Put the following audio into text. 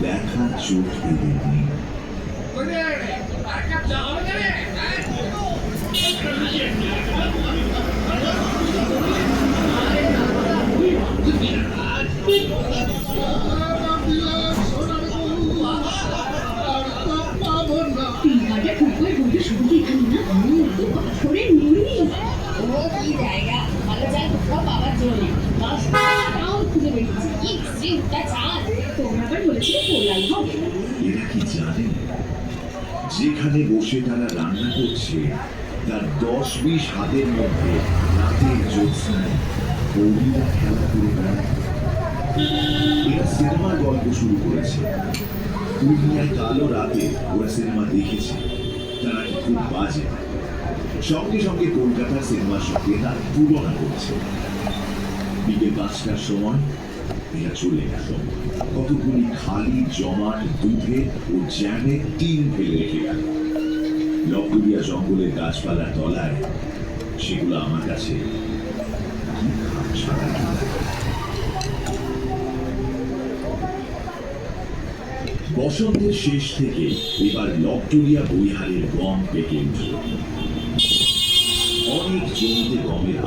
দেখার চোখ এদের নেই। এরা কি জানে যেখানে বসে তারা রান্না করছে তার 10-20 হাতের মধ্যে রাতের জ্যোৎস্নায় বৌদিরা খেলা করে বেড়ায়। এরা সিনেমার গল্প শুরু করেছে। দুনিয়ায় কালো রাতে ওরা সিনেমা দেখেছে, তারা খুব বাজে। সঙ্গে সঙ্গে কলকাতার সিনেমার সঙ্গে তার তুলনা করছে। বিকেল 5টার সময় এরা চলে গেল। কতগুলি খালি জমাট দুধে ও জ্যামে টিন ফেলে রেখে গেল। লকডুবিয়া জঙ্গলের গাছপালার তলায় সেগুলো আমার কাছে বসন্তের শেষ থেকে এবার লকডুবিয়া বইহালের গম পেকে উঠল। অনেক জমিতে গমের